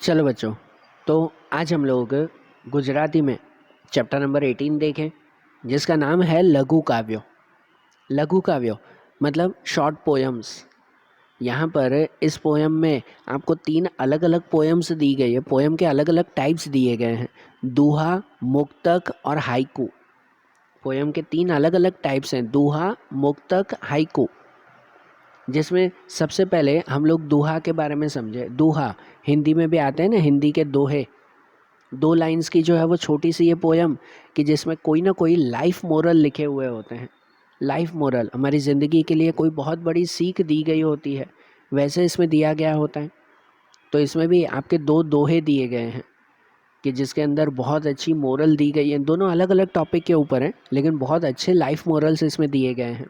चलो बच्चों, तो आज हम लोग गुजराती में चैप्टर नंबर 18 देखें, जिसका नाम है लघु काव्यो। लघु काव्यो मतलब शॉर्ट पोएम्स। यहाँ पर इस पोएम में आपको 3 अलग अलग पोएम्स दी गई है। पोएम के अलग अलग टाइप्स दिए गए हैं, दोहा, मुक्तक और हाइकू। पोएम के 3 अलग अलग टाइप्स हैं, दोहा, मुक्तक, हाइकू। जिसमें सबसे पहले हम लोग दोहा के बारे में समझे। दोहा हिंदी में भी आते हैं ना, हिंदी के दोहे। 2 लाइन्स की जो है वो छोटी सी ये पोयम कि जिसमें कोई ना कोई लाइफ मोरल लिखे हुए होते हैं। लाइफ मोरल हमारी ज़िंदगी के लिए कोई बहुत बड़ी सीख दी गई होती है, वैसे इसमें दिया गया होता है। तो इसमें भी आपके 2 दोहे दिए गए हैं कि जिसके अंदर बहुत अच्छी मोरल दी गई है। दोनों अलग अलग टॉपिक के ऊपर हैं, लेकिन बहुत अच्छे लाइफ मोरल्स इसमें दिए गए हैं।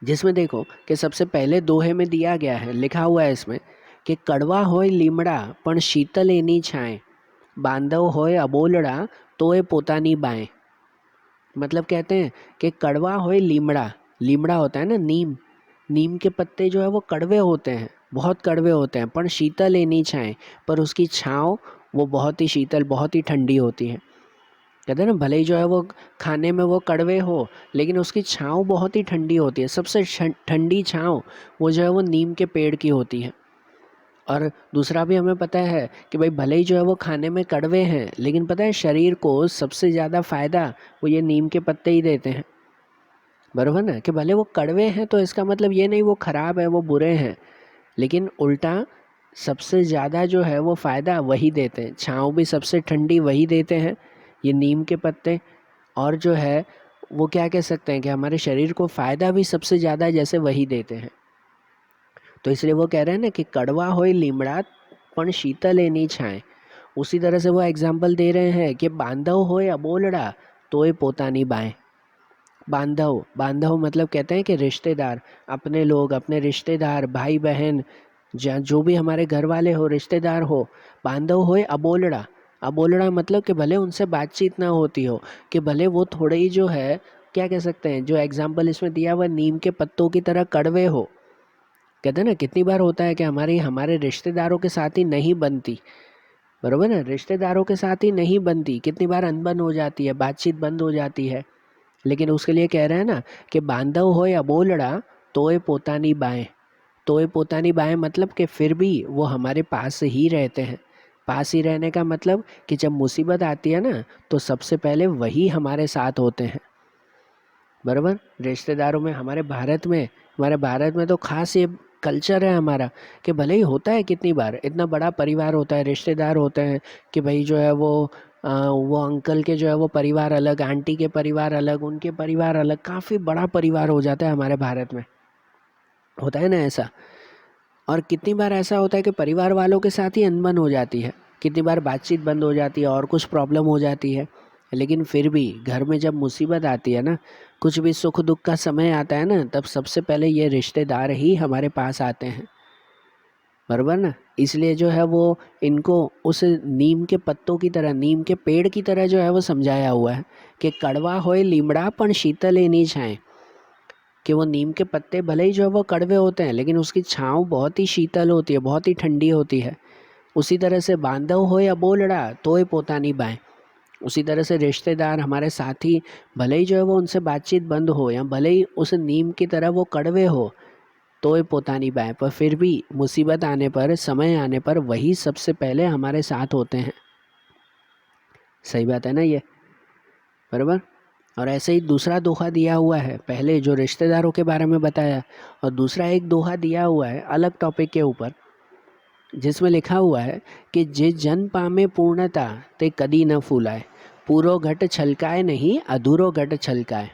जिसमें देखो कि सबसे पहले दोहे में दिया गया है, लिखा हुआ है इसमें कि कड़वा होय लीमड़ा पण शीतल एनी छाए, बांधव होय अबोलड़ा तोय पोतानी बाएं। मतलब कहते हैं कि कड़वा होय लीमड़ा, लीमड़ा होता है ना नीम, नीम के पत्ते जो है वो कड़वे होते हैं, बहुत कड़वे होते हैं, पर शीतल एनी छाए, पर उसकी छाँव वो बहुत ही शीतल, बहुत ही ठंडी होती है। कहते हैं ना, भले ही जो है वो खाने में वो कड़वे हो, लेकिन उसकी छाँव बहुत ही ठंडी होती है। सबसे ठंडी छाँव वो जो है वो नीम के पेड़ की होती है। और दूसरा भी हमें पता है कि भाई भले ही जो है वो खाने में कड़वे हैं, लेकिन पता है शरीर को सबसे ज़्यादा फ़ायदा वो ये नीम के पत्ते ही देते हैं। बरोबर ना, कि भले वो कड़वे हैं तो इसका मतलब ये नहीं वो ख़राब है, वो बुरे हैं, लेकिन उल्टा सबसे ज़्यादा जो है वो फ़ायदा वही देते हैं। छाँव भी सबसे ठंडी वही देते हैं, ये नीम के पत्ते। और जो है वो क्या कह सकते हैं कि हमारे शरीर को फ़ायदा भी सबसे ज़्यादा जैसे वही देते हैं। तो इसलिए वो कह रहे हैं ना कि कड़वा होय लीमड़ा पण शीतल एनी छाए। उसी तरह से वो एग्जाम्पल दे रहे हैं कि बांधव होय अबोलड़ा तोय पोतानी बाएं। बांधव, बांधव मतलब कहते हैं कि रिश्तेदार, अपने लोग, अपने रिश्तेदार, भाई बहन, जो भी हमारे घर वाले हो, रिश्तेदार हो। बांधव होय अबोलड़ा, अबोलड़ा मतलब कि भले उनसे बातचीत ना होती हो, कि भले वो थोड़े ही जो है क्या कह सकते हैं, जो एग्जाम्पल इसमें दिया हुआ नीम के पत्तों की तरह कड़वे हो। कहते हैं ना, कितनी बार होता है कि हमारे रिश्तेदारों के साथ ही नहीं बनती, बरोबर ना, रिश्तेदारों के साथ ही नहीं बनती, कितनी बार अनबन हो जाती है, बातचीत बंद हो जाती है। लेकिन उसके लिए कह रहे हैं ना कि बांधव होय अबोलड़ा तोय पोतानी बाएं। तोय पोतानी बाएं मतलब कि फिर भी वो हमारे पास ही रहते हैं। पास ही रहने का मतलब कि जब मुसीबत आती है ना, तो सबसे पहले वही हमारे साथ होते हैं। बराबर, रिश्तेदारों में हमारे भारत में तो खास ये कल्चर है हमारा कि भले ही होता है, कितनी बार इतना बड़ा परिवार होता है, रिश्तेदार होते हैं कि भाई जो है वो अंकल के जो है वो परिवार अलग, आंटी के परिवार अलग, उनके परिवार अलग, काफ़ी बड़ा परिवार हो जाता है हमारे भारत में। होता है ना ऐसा। और कितनी बार ऐसा होता है कि परिवार वालों के साथ ही अनबन हो जाती है, कितनी बार बातचीत बंद हो जाती है और कुछ प्रॉब्लम हो जाती है। लेकिन फिर भी घर में जब मुसीबत आती है ना, कुछ भी सुख दुख का समय आता है ना, तब सबसे पहले ये रिश्तेदार ही हमारे पास आते हैं। बराबर ना, इसलिए जो है वो इनको उस नीम के पत्तों की तरह, नीम के पेड़ की तरह जो है वो समझाया हुआ है कि कड़वा होए लीमड़ा पण शीतल एनी छाए। कि वो नीम के पत्ते भले ही जो है वो कड़वे होते हैं, लेकिन उसकी छाँव बहुत ही शीतल होती है, बहुत ही ठंडी होती है। उसी तरह से बांधव हो या बोलड़ा तोय पोतानी बाएं। उसी तरह से रिश्तेदार, हमारे साथी, भले ही जो है वो उनसे बातचीत बंद हो, या भले ही उस नीम की तरह वो कड़वे हो, तोय पोतानी बाएं, पर फिर भी मुसीबत आने पर, समय आने पर वही सबसे पहले हमारे साथ होते हैं। सही बात है ना ये, बराबर। और ऐसे ही दूसरा दोहा दिया हुआ है, पहले जो रिश्तेदारों के बारे में बताया, और दूसरा एक दोहा दिया हुआ है अलग टॉपिक के ऊपर, जिसमें लिखा हुआ है कि जे जन पामे पूर्णता ते कदी न फूलाए, पूरो घट छलकाए नहीं अधूरो घट छलकाए।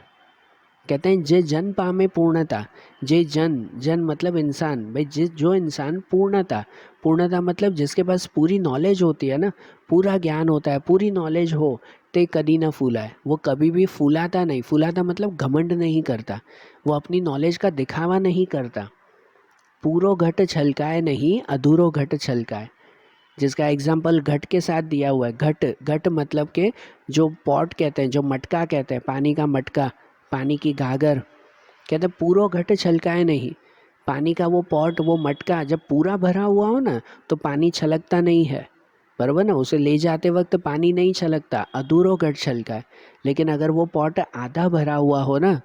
कहते हैं जे जन पामे पूर्णता, जे जन, जन मतलब इंसान, भाई जो इंसान पूर्णता, पूर्णता मतलब जिसके पास पूरी नॉलेज होती है ना, पूरा ज्ञान होता है, पूरी नॉलेज हो, ते कदी ना फूलाए, वो कभी भी फूलाता नहीं। फूलाता मतलब घमंड नहीं करता, वो अपनी नॉलेज का दिखावा नहीं करता। पूरो घट छलकाए नहीं अधूरो घट छलकाए, जिसका एग्जाम्पल घट के साथ दिया हुआ है। घट, घट मतलब के जो पॉट कहते हैं, जो मटका कहते हैं, पानी का मटका, पानी की गागर। कहते हैं पूरो घट छलकाए नहीं, पानी का वो पॉट, वो मटका जब पूरा भरा हुआ हो ना तो पानी छलकता नहीं है, बराबर ना। उसे ले जाते वक्त पानी नहीं छलकता, अधूरो घट छलका है। लेकिन अगर वो पॉट आधा भरा हुआ हो ना,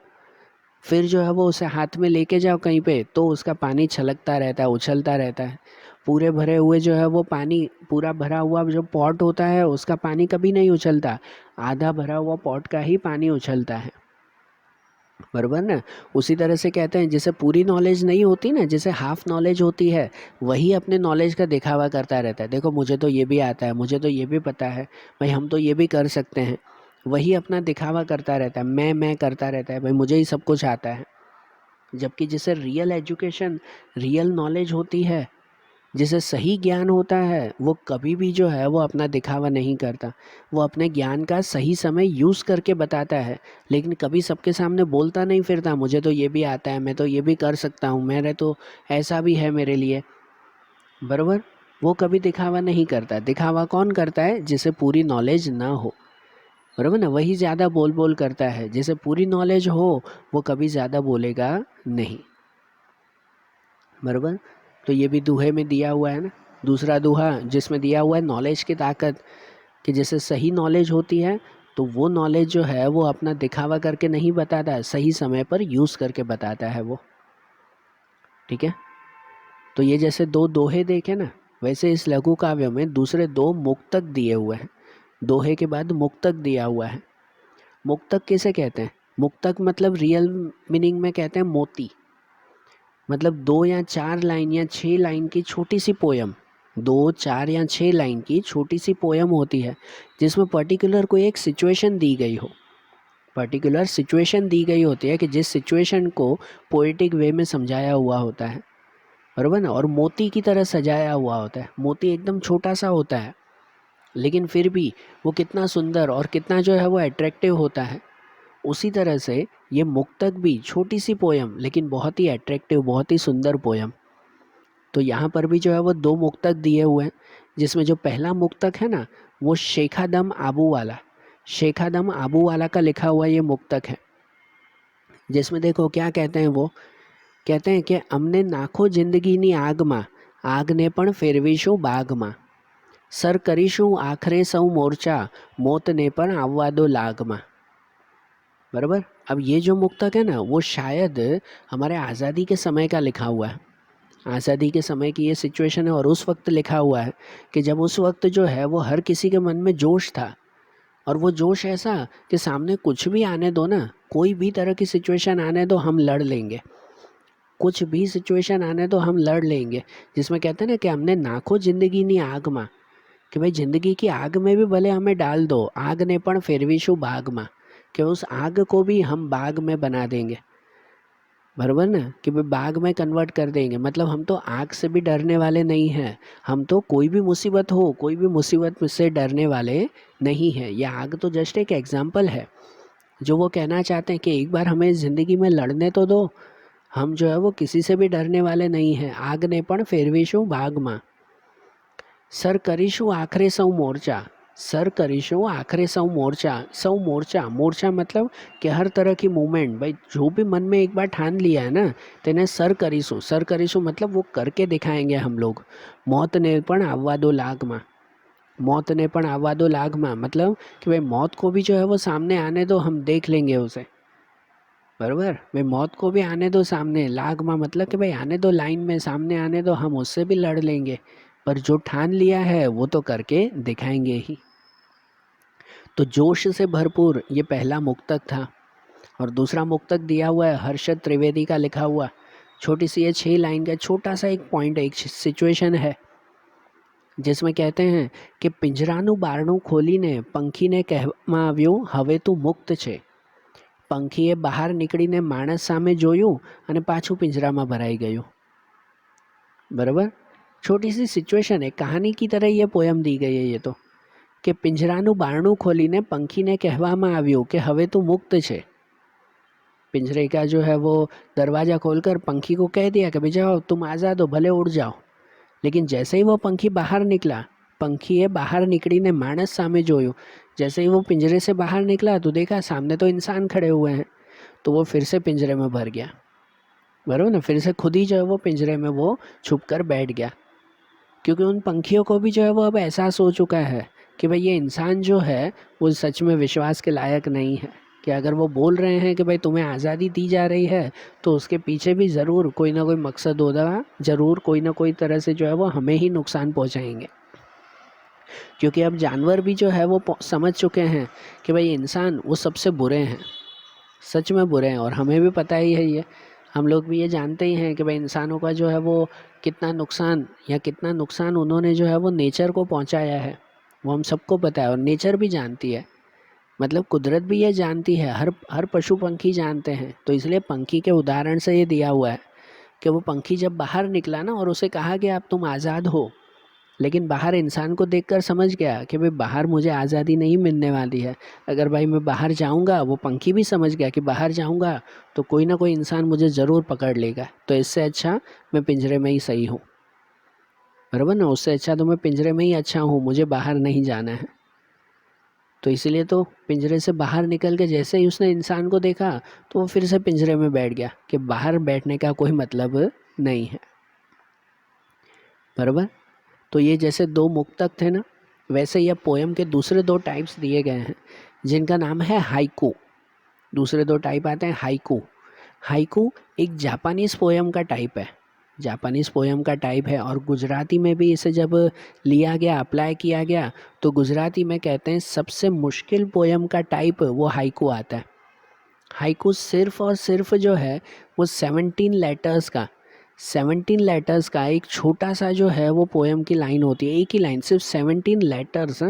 फिर जो है वो उसे हाथ में लेके जाओ कहीं पे तो उसका पानी छलकता रहता है, उछलता रहता है। पूरे भरे हुए जो है वो पानी, पूरा भरा हुआ जो पॉट होता है उसका पानी कभी नहीं उछलता, आधा भरा हुआ पॉट का ही पानी उछलता है, बराबर ना। उसी तरह से कहते हैं जैसे पूरी नॉलेज नहीं होती ना, जैसे हाफ नॉलेज होती है, वही अपने नॉलेज का दिखावा करता रहता है। देखो मुझे तो ये भी आता है, मुझे तो ये भी पता है, भाई हम तो ये भी कर सकते हैं। वही अपना दिखावा करता रहता है, मैं करता रहता है, भाई मुझे ही सब कुछ आता है। जबकि जिसे रियल एजुकेशन, रियल नॉलेज होती है, जिसे सही ज्ञान होता है, वो कभी भी जो है वो अपना दिखावा नहीं करता। वो अपने ज्ञान का सही समय यूज़ करके बताता है, लेकिन कभी सबके सामने बोलता नहीं फिरता मुझे तो ये भी आता है, मैं तो ये भी कर सकता हूँ, मेरे तो ऐसा भी है मेरे लिए, बराबर। वो कभी दिखावा नहीं करता। दिखावा कौन करता है? जिसे पूरी नॉलेज ना हो, बराबर ना। वही ज़्यादा बोल बोल करता है। जिसे पूरी नॉलेज हो वो कभी ज़्यादा बोलेगा नहीं, बराबर। तो ये भी दोहे में दिया हुआ है ना, दूसरा दोहा जिसमें दिया हुआ है नॉलेज की ताकत, कि जैसे सही नॉलेज होती है तो वो नॉलेज जो है वो अपना दिखावा करके नहीं बताता है, सही समय पर यूज़ करके बताता है वो, ठीक है। तो ये जैसे दो दोहे देखे ना, वैसे इस लघु काव्य में दूसरे दो मुक्तक दिए हुए हैं। दोहे के बाद मुक्तक दिया हुआ है। मुक्तक किसे कहते हैं? मुक्तक मतलब रियल मीनिंग में कहते हैं मोती। मतलब 2 या 4 लाइन या 6 लाइन की छोटी सी पोयम, 2, 4 या 6 लाइन की छोटी सी पोयम होती है जिसमें पर्टिकुलर कोई एक सिचुएशन दी गई हो, पर्टिकुलर सिचुएशन दी गई होती है कि जिस सिचुएशन को पोएटिक वे में समझाया हुआ होता है, बराबर ना। और मोती की तरह सजाया हुआ होता है। मोती एकदम छोटा सा होता है लेकिन फिर भी वो कितना सुंदर और कितना जो है वो अट्रैक्टिव होता है। उसी तरह से ये मुक्तक भी छोटी सी पोयम लेकिन बहुत ही अट्रैक्टिव, बहुत ही सुंदर पोयम। तो यहाँ पर भी जो है वो दो मुक्तक दिए हुए हैं, जिसमें जो पहला मुक्तक है ना वो शेखादम आबू वाला, शेखादम आबू वाला का लिखा हुआ ये मुक्तक है। जिसमें देखो क्या कहते हैं, वो कहते हैं कि अमने नाखो जिंदगीनी આગમાં, આગને પણ ફેરવીશું બાગમાં, સર કરીશું આખરે સૌ મોરચા, મોતને પણ આવવા દો લાગમાં, बराबर। अब ये जो मुक्तक है ना वो शायद हमारे आज़ादी के समय का लिखा हुआ है। आज़ादी के समय की ये सिचुएशन है और उस वक्त लिखा हुआ है कि जब उस वक्त जो है वो हर किसी के मन में जोश था, और वो जोश ऐसा कि सामने कुछ भी आने दो ना, कोई भी तरह की सिचुएशन आने दो हम लड़ लेंगे, कुछ भी सिचुएशन आने दो हम लड़ लेंगे। जिसमें कहते हैं ना कि हमने नाखो जिंदगी नी आग में, कि भाई ज़िंदगी की आग में भी भले हमें डाल दो, आग ने पण फेरवीशु बाग में, कि उस आग को भी हम बाग में बना देंगे, बराबर ना। कि भाई बाग में कन्वर्ट कर देंगे। मतलब हम तो आग से भी डरने वाले नहीं हैं, हम तो कोई भी मुसीबत हो, कोई भी मुसीबत से डरने वाले नहीं हैं। ये आग तो जस्ट एक एग्जाम्पल है। जो वो कहना चाहते हैं कि एक बार हमें ज़िंदगी में लड़ने तो दो, हम जो है वो किसी से भी डरने वाले नहीं हैं। आग ने पण फेरवीशु बाग में, सर करीशु आखरे सौ मोर्चा, सर करीशु आखरे सौ मोर्चा। सौ मोर्चा, मोर्चा मतलब कि हर तरह की मूवमेंट, भाई जो भी मन में एक बार ठान लिया है ना तेने सर करीशु, सर करीशु मतलब वो करके दिखाएंगे हम लोग। मौत ने पण आववा दो लाग में, मौत ने पण आववा दो लाग में मतलब कि भाई मौत को भी जो है वो सामने आने दो, हम देख लेंगे उसे, बराबर। भाई मौत को भी आने दो सामने, लाग में मतलब कि भाई आने दो, लाइन में सामने आने दो, हम उससे भी लड़ लेंगे, पर जो ठान लिया है वो तो करके दिखाएंगे ही। तो जोश से भरपूर ये पहला मुक्तक था। और दूसरा मुक्तक दिया हुआ है हर्षद त्रिवेदी का लिखा हुआ, छोटी सी ये 6 लाइन का छोटा सा एक पॉइंट, एक सिचुएशन है, जिसमें कहते हैं कि પિંજરાનું બારણું ખોલીને પંખીને કહેવામાં આવ્યું હવે તું મુક્ત છે। પંખીએ બહાર નીકળીને માણસ સામે જોયું અને પાછું પિંજરામાં ભરાઈ ગયું, बराबर। छोटी सी सिचुएशन है, कहानी की तरह ये पोयम दी गई है ये तो, कि પિંજરાનું બારણું ખોલીને પંખીને કહેવામાં આવ્યું કે હવે તું મુક્ત છે। पिंजरे का जो है वो दरवाज़ा खोलकर पंखी को कह दिया कि भाई जाओ तुम आज़ाद हो, भले उड़ जाओ। लेकिन जैसे ही वो पंखी बाहर निकला, पंखीए बाहर નીકળીને માણસ સામે જોયું, जैसे ही वो पिंजरे से बाहर निकला तो देखा सामने तो इंसान खड़े हुए हैं, तो वो फिर से पिंजरे में भर गया, बराबर ना, फिर से खुद ही जो है वो पिंजरे में वो छुप कर बैठ गया, क्योंकि उन पंखियों को भी जो है वो अब एहसास हो चुका है कि भाई ये इंसान जो है वो सच में विश्वास के लायक नहीं है, कि अगर वो बोल रहे हैं कि भाई तुम्हें आज़ादी दी जा रही है तो उसके पीछे भी ज़रूर कोई ना कोई मकसद होगा, ज़रूर कोई ना कोई तरह से जो है वो हमें ही नुकसान पहुंचाएंगे। क्योंकि अब जानवर भी जो है वो समझ चुके हैं कि भाई इंसान वो सबसे बुरे हैं, सच में बुरे हैं, और हमें भी पता ही है ये, हम लोग भी ये जानते ही हैं कि भाई इंसानों का जो है वो कितना नुकसान उन्होंने जो है वो नेचर को पहुंचाया है, वो हम सबको पता है, और नेचर भी जानती है, मतलब कुदरत भी ये जानती है, हर हर पशु पंखी जानते हैं। तो इसलिए पंखी के उदाहरण से ये दिया हुआ है कि वो पंखी जब बाहर निकला ना और उसे कहा कि अब तुम आज़ाद हो, लेकिन बाहर इंसान को देखकर समझ गया कि भाई बाहर मुझे आज़ादी नहीं मिलने वाली है, अगर भाई मैं बाहर जाऊंगा, वो पंखी भी समझ गया कि बाहर जाऊंगा तो कोई ना कोई इंसान मुझे ज़रूर पकड़ लेगा, तो इससे अच्छा मैं पिंजरे में ही सही हूँ। बराबर ना, उससे अच्छा तो मैं पिंजरे में ही अच्छा हूँ, मुझे बाहर नहीं जाना है। तो इसलिए तो पिंजरे से बाहर निकल के जैसे ही उसने इंसान को देखा तो वो फिर से पिंजरे में बैठ गया कि बाहर बैठने का कोई मतलब नहीं है। बराबर। तो ये जैसे दो मुक्तक थे ना, वैसे ये पोयम के दूसरे दो टाइप्स दिए गए हैं जिनका नाम है हाइकू। दूसरे दो टाइप आते हैं हाइकू। हाइकू एक जापानीज पोयम का टाइप है, जापानीज पोयम का टाइप है, और गुजराती में भी इसे जब लिया गया, अप्लाई किया गया, तो गुजराती में कहते हैं सबसे मुश्किल पोयम का टाइप वो हाइकू आता है। हाइकू सिर्फ और सिर्फ जो है वो 17 लेटर्स का एक छोटा सा जो है वो पोयम की लाइन होती है, एक ही लाइन, सिर्फ 17 लेटर्स,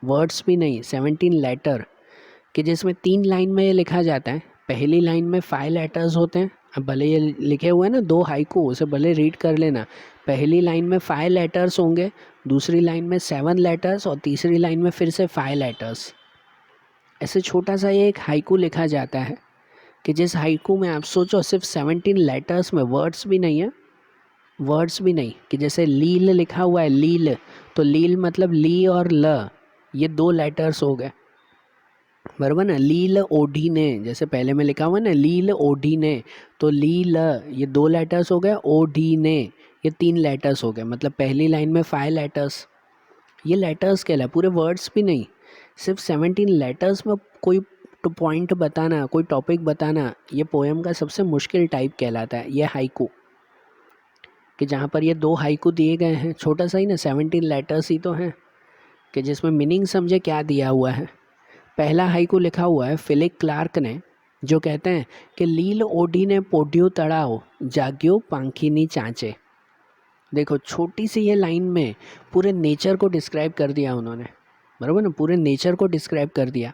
वर्ड्स भी नहीं, 17 लेटर, कि जिसमें 3 लाइन में ये लिखा जाता है। पहली लाइन में 5 लेटर्स होते हैं, अब भले ये लिखे हुए हैं ना दो हाइकू, उसे भले रीड कर लेना। पहली लाइन में 5 लेटर्स होंगे, दूसरी लाइन में 7 लेटर्स, और तीसरी लाइन में फिर से 5 लेटर्स। ऐसे छोटा सा ये एक हाइकू लिखा जाता है, कि जिस हाइकू में आप सोचो सिर्फ 17 लेटर्स में, वर्ड्स भी नहीं है, वर्ड्स भी नहीं, कि जैसे लील लिखा हुआ है, लील, तो लील मतलब ली और ल, ये 2 लेटर्स हो गए। बराबर ना, लील ओढ़ी ने, जैसे पहले में लिखा हुआ है ना लील ओढ़ी ने, तो लील ये 2 लेटर्स हो गए, ओढ़ी ने ये 3 लेटर्स हो गए, मतलब पहली लाइन में 5 लेटर्स, ये लेटर्स कहला, पूरे वर्ड्स भी नहीं, सिर्फ 17 लेटर्स में कोई पॉइंट बताना, कोई टॉपिक बताना, ये पोएम का सबसे मुश्किल टाइप कहलाता है, ये हाइकू। कि जहाँ पर ये 2 हाइकू दिए गए हैं, छोटा सा ही ना, 17 लेटर्स ही तो हैं, कि जिसमें मीनिंग समझे क्या दिया हुआ है। पहला हाइकू लिखा हुआ है फिलिप क्लार्क ने, जो कहते हैं कि लील ओढ़ी ने पोड्यू तड़ाओ, जाग्यो पांखीनी चांचे। देखो छोटी सी ये लाइन में पूरे नेचर को डिस्क्राइब कर दिया उन्होंने, बराबर ना, पूरे नेचर को डिस्क्राइब कर दिया।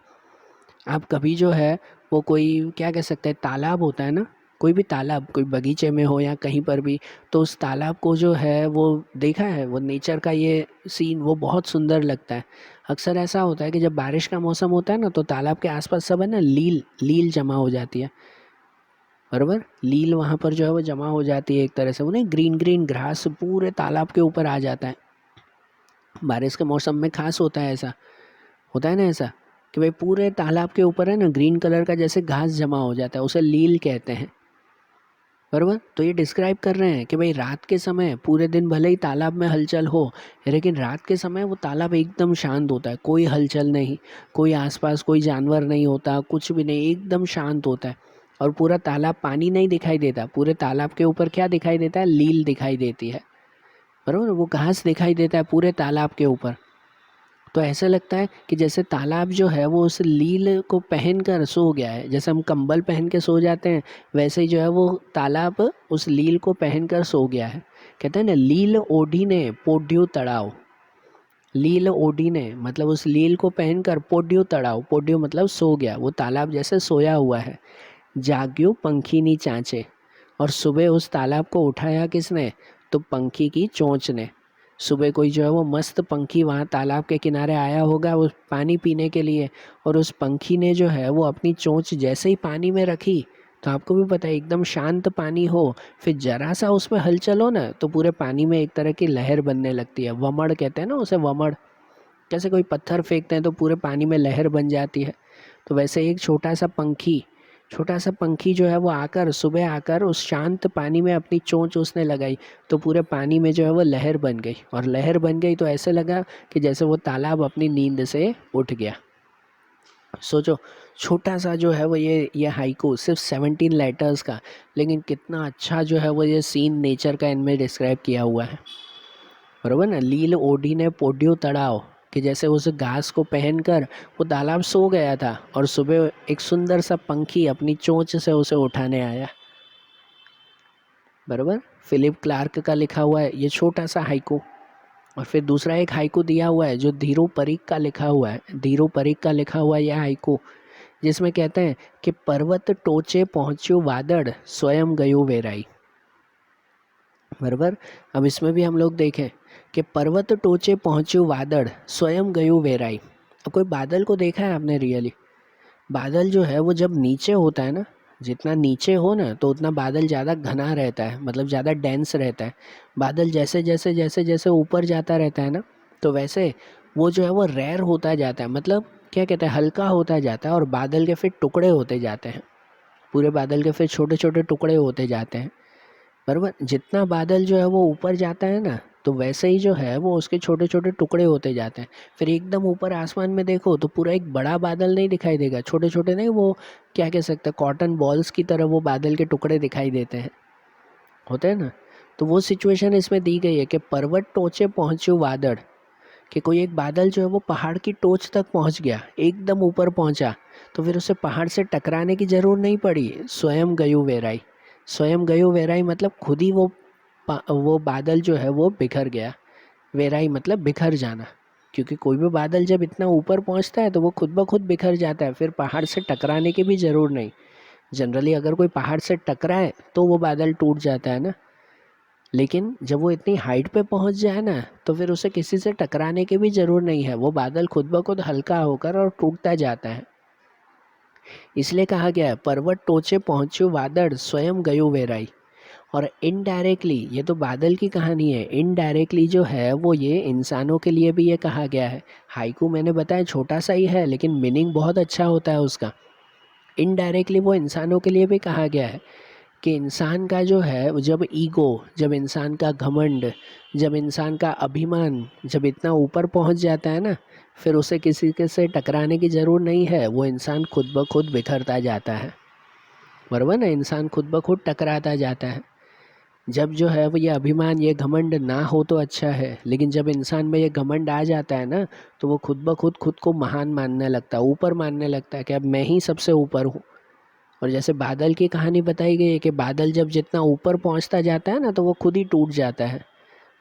आप कभी जो है वो कोई क्या कह सकते हैं, तालाब होता है ना, कोई भी तालाब, कोई बगीचे में हो या कहीं पर भी, तो उस तालाब को जो है वो देखा है, वो नेचर का ये सीन वो बहुत सुंदर लगता है। अक्सर ऐसा होता है कि जब बारिश का मौसम होता है ना, तो तालाब के आसपास सब है ना लील लील जमा हो जाती है, बराबर, लील वहाँ पर जो है वो जमा हो जाती है, एक तरह से वो नहीं, ग्रीन ग्रीन घास पूरे तालाब के ऊपर आ जाता है। बारिश के मौसम में खास होता है ऐसा, होता है ना ऐसा, कि भाई पूरे तालाब के ऊपर है ना ग्रीन कलर का जैसे घास जमा हो जाता है, उसे लील कहते हैं, बराबर। तो ये डिस्क्राइब कर रहे हैं कि भाई रात के समय पूरे दिन भले ही तालाब में हलचल हो, लेकिन रात के समय वो तालाब एकदम शांत होता है, कोई हलचल नहीं, कोई आसपास कोई जानवर नहीं होता, कुछ भी नहीं, एकदम शांत होता है, और पूरा तालाब, पानी नहीं दिखाई देता, पूरे तालाब के ऊपर क्या दिखाई देता है, लील दिखाई देती है, बराबर, वो घास दिखाई देता है पूरे तालाब के ऊपर। तो ऐसा लगता है कि जैसे तालाब जो है वो उस लील को पहन कर सो गया है, जैसे हम कंबल पहन के सो जाते हैं, वैसे ही जो है वो तालाब उस लील को पहन कर सो गया है। कहते हैं ना लील ओढ़ी ने पोड्यू तड़ाव, लील ओढ़ी ने मतलब उस लील को पहन कर, पोड्यू तड़ाव, पोड्यू मतलब सो गया, वो तालाब जैसे सोया हुआ है। जाग्यो पंखी चांचे, और सुबह उस तालाब को उठाया किसने, तो पंखी की चोंच ने। सुबह कोई जो है वो मस्त पंखी वहाँ तालाब के किनारे आया होगा उस पानी पीने के लिए, और उस पंखी ने जो है वो अपनी चोंच जैसे ही पानी में रखी, तो आपको भी पता है एकदम शांत पानी हो, फिर जरा सा उसमें हलचल हो ना, तो पूरे पानी में एक तरह की लहर बनने लगती है, वमड़ कहते हैं ना उसे, वमड़, जैसे कोई पत्थर फेंकते हैं तो पूरे पानी में लहर बन जाती है। तो वैसे एक छोटा सा पंखी छोटा सा पंखी जो है वो आकर सुबह आकर उस शांत पानी में अपनी चोंच उसने लगाई, तो पूरे पानी में जो है वो लहर बन गई, और लहर बन गई तो ऐसे लगा कि जैसे वो तालाब अपनी नींद से उठ गया। सोचो, छोटा सा जो है वो ये हाइकू सिर्फ 17 लेटर्स का, लेकिन कितना अच्छा जो है वो ये सीन नेचर का इनमें डिस्क्राइब किया हुआ है, बरोबर ना। लील ओढ़ी ने पोड्यो तड़ाव, कि जैसे उस घास को पहनकर वो तालाब सो गया था और सुबह एक सुंदर सा पंखी अपनी चोंच से उसे उठाने आया, बरोबर। फिलिप क्लार्क का लिखा हुआ है ये छोटा सा हाइकू। और फिर दूसरा एक हाइकू दिया हुआ है जो धीरू परीख का लिखा हुआ है, धीरू परीख का लिखा हुआ यह हाइकू, जिसमें कहते हैं कि पर्वत टोचे पहुँच्यो वादड़ स्वयं गयो वेराई, बराबर। अब इसमें भी हम लोग देखें कि पर्वत टोचे पहुँच्यो वादड़ स्वयं गयो वेराई। अब कोई बादल को देखा है आपने रियली? बादल जो है वो जब नीचे होता है ना, जितना नीचे हो ना तो उतना बादल ज़्यादा घना रहता है, मतलब ज़्यादा डेंस रहता है। बादल जैसे जैसे जैसे जैसे ऊपर जाता रहता है ना, तो वैसे वो जो है वो रेयर होता जाता है, मतलब क्या कहते हैं, हल्का होता जाता है, और बादल के फिर टुकड़े होते जाते हैं, पूरे बादल के फिर छोटे छोटे टुकड़े होते जाते हैं, बराबर। जितना बादल जो है वो ऊपर जाता है ना, तो वैसे ही जो है वो उसके छोटे छोटे टुकड़े होते जाते हैं। फिर एकदम ऊपर आसमान में देखो तो पूरा एक बड़ा बादल नहीं दिखाई देगा, छोटे छोटे नहीं, वो क्या कह सकते हैं, कॉटन बॉल्स की तरह वो बादल के टुकड़े दिखाई देते हैं, होते हैं ना। तो वो सिचुएशन इसमें दी गई है कि पर्वत टोचे पहुँचो वादड़, कि कोई एक बादल जो है वो पहाड़ की टोच तक पहुँच गया, एकदम ऊपर पहुँचा, तो फिर उसे पहाड़ से टकराने की ज़रूरत नहीं पड़ी, स्वयं गयो वेराई। स्वयं गयो वेराई मतलब खुद ही वो बादल जो है वो बिखर गया। वेराई मतलब बिखर जाना, क्योंकि कोई भी बादल जब इतना ऊपर पहुंचता है तो वो खुद ब खुद बिखर जाता है, फिर पहाड़ से टकराने की भी ज़रूर नहीं। जनरली अगर कोई पहाड़ से टकराए तो वो बादल टूट जाता है ना, लेकिन जब वो इतनी हाइट पे पहुंच जाए ना तो फिर उसे किसी से टकराने की भी ज़रूर नहीं है, वो बादल खुद ब खुद हल्का होकर और टूटता जाता है। इसलिए कहा गया है पर्वत टोचे पहुँचो वादड़ स्वयं गयो वेराई। और इनडायरेक्टली, ये तो बादल की कहानी है, इनडायरेक्टली जो है वो ये इंसानों के लिए भी ये कहा गया है। हाइकू मैंने बताया छोटा सा ही है, लेकिन मीनिंग बहुत अच्छा होता है उसका। इनडायरेक्टली वो इंसानों के लिए भी कहा गया है कि इंसान का जो है वो जब ईगो, जब इंसान का घमंड, जब इंसान का अभिमान जब इतना ऊपर पहुंच जाता है ना, फिर उसे किसी के से टकराने की ज़रूरत नहीं है, वो इंसान खुद ब खुद बिखरता जाता है, बराबर ना। इंसान खुद ब खुद टकराता जाता है। जब जो है वो ये अभिमान, ये घमंड ना हो तो अच्छा है, लेकिन जब इंसान में ये घमंड आ जाता है ना, तो वो खुद ब खुद को महान मानने लगता है, ऊपर मानने लगता है कि अब मैं ही सबसे ऊपर हूँ। और जैसे बादल की कहानी बताई गई है कि बादल जब जितना ऊपर पहुँचता जाता है ना तो वो खुद ही टूट जाता है,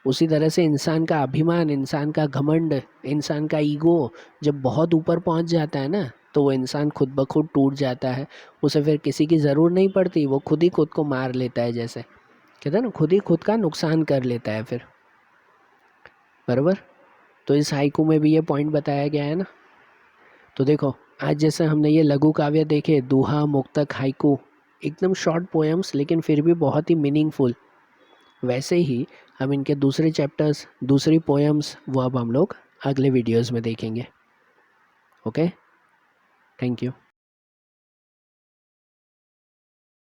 उसी तरह से इंसान का अभिमान, इंसान का घमंड, इंसान का ईगो जब बहुत ऊपर पहुँच जाता है ना, तो वो इंसान खुद ब खुद टूट जाता है, उसे फिर किसी की ज़रूरत नहीं पड़ती, वो खुद ही खुद को मार लेता है, जैसे कहते हैं ना, खुद ही खुद का नुकसान कर लेता है फिर, बराबर। तो इस हाइकू में भी ये पॉइंट बताया गया है ना। तो देखो, आज जैसे हमने ये लघु काव्य देखे, दोहा, मुक्तक, हाइकू, एकदम शॉर्ट पोएम्स लेकिन फिर भी बहुत ही मीनिंगफुल, वैसे ही हम इनके दूसरे चैप्टर्स, दूसरी पोएम्स, वो अब हम लोग अगले वीडियोस में देखेंगे। Okay, thank you.